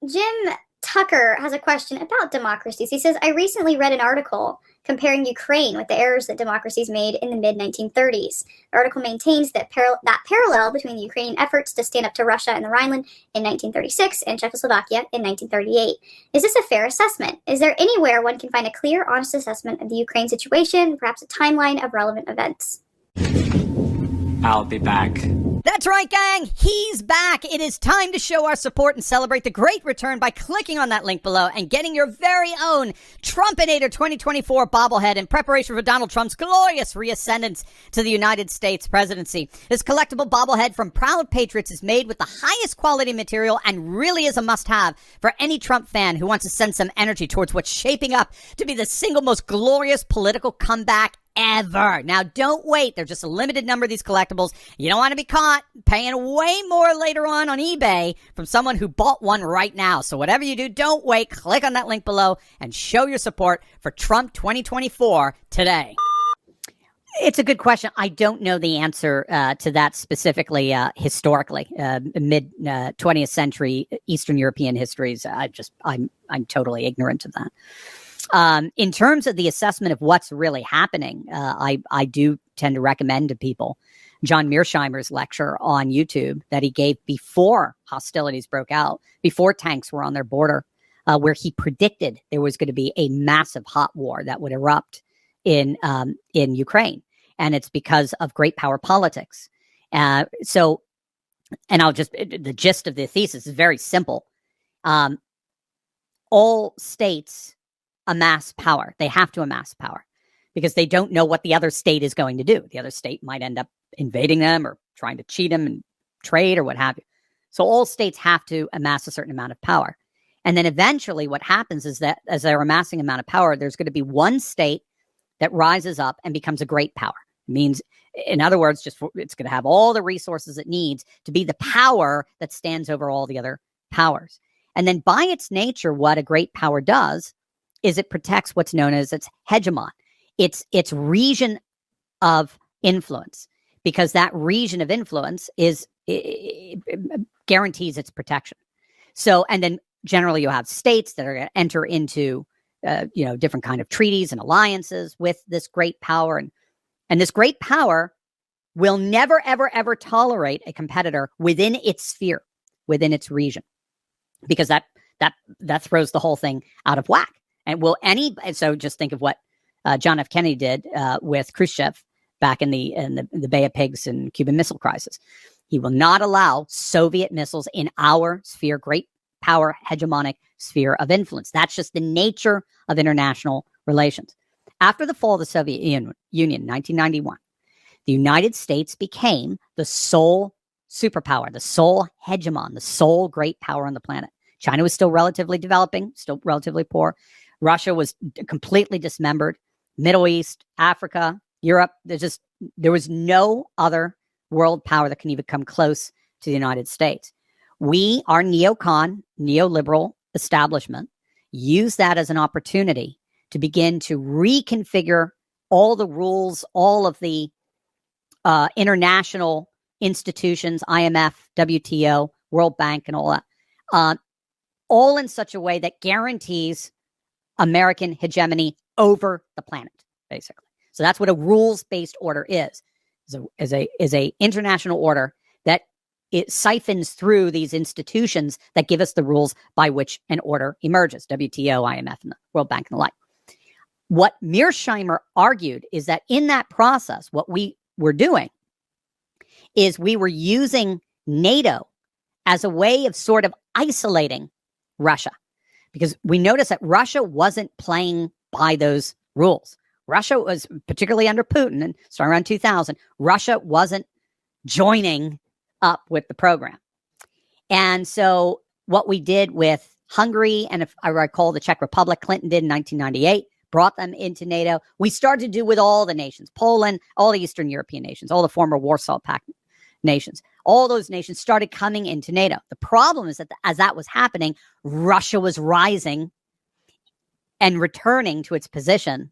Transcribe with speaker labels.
Speaker 1: Jim Tucker has a question about democracies. He says, I recently read an article comparing Ukraine with the errors that democracies made in the mid 1930s. The article maintains that parallel between the Ukrainian efforts to stand up to Russia in the Rhineland in 1936 and Czechoslovakia in 1938. Is this a fair assessment? Is there anywhere one can find a clear, honest assessment of the Ukraine situation, perhaps a timeline of relevant events?
Speaker 2: I'll be back.
Speaker 3: That's right, gang. He's back. It is time to show our support and celebrate the great return by clicking on that link below and getting your very own Trumpinator 2024 bobblehead in preparation for Donald Trump's glorious reascendance to the United States presidency. This collectible bobblehead from Proud Patriots is made with the highest quality material and really is a must-have for any Trump fan who wants to send some energy towards what's shaping up to be the single most glorious political comeback ever. Now, don't wait. There's just a limited number of these collectibles. You don't want to be caught paying way more later on eBay from someone who bought one right now. So whatever you do, don't wait. Click on that link below and show your support for Trump 2024 today. It's a good question. I don't know the answer to that specifically historically. Mid 20th century Eastern European histories. I'm totally ignorant of that. In terms of the assessment of what's really happening, I do tend to recommend to people John Mearsheimer's lecture on YouTube that he gave before hostilities broke out, before tanks were on their border, where he predicted there was going to be a massive hot war that would erupt in Ukraine. And it's because of great power politics. The gist of the thesis is very simple. All states amass power. They have to amass power because they don't know what the other state is going to do. The other state might end up invading them or trying to cheat them and trade or what have you. So all states have to amass a certain amount of power. And then eventually what happens is that as they're amassing amount of power, there's going to be one state that rises up and becomes a great power. It means, in other words, it's going to have all the resources it needs to be the power that stands over all the other powers. And then by its nature, what a great power does is it protects what's known as its hegemon, its region of influence, because that region of influence it guarantees its protection. So, and then generally you have states that are going to enter into, different kind of treaties and alliances with this great power, and this great power will never, ever, ever tolerate a competitor within its sphere, within its region, because that throws the whole thing out of whack. So just think of what John F. Kennedy did with Khrushchev back in the Bay of Pigs and Cuban Missile Crisis. He will not allow Soviet missiles in our sphere, great power, hegemonic sphere of influence. That's just the nature of international relations. After the fall of the Soviet Union in 1991, the United States became the sole superpower, the sole hegemon, the sole great power on the planet. China was still relatively developing, still relatively poor. Russia was completely dismembered. Middle East, Africa, Europe, there was no other world power that can even come close to the United States. We, our neocon, neoliberal establishment, use that as an opportunity to begin to reconfigure all the rules, all of the international institutions, IMF, WTO, World Bank, and all that, all in such a way that guarantees American hegemony over the planet, basically. So that's what a rules-based order is a international order that it siphons through these institutions that give us the rules by which an order emerges, WTO, IMF, and the World Bank, and the like. What Mearsheimer argued is that in that process, what we were doing is we were using NATO as a way of sort of isolating Russia, because we noticed that Russia wasn't playing by those rules. Russia was, particularly under Putin and starting around 2000, Russia wasn't joining up with the program. And so what we did with Hungary, and if I recall the Czech Republic, Clinton did in 1998, brought them into NATO. We started to do with all the nations, Poland, all the Eastern European nations, all the former Warsaw Pact nations. All those nations started coming into NATO. The problem is that as that was happening, Russia was rising and returning to its position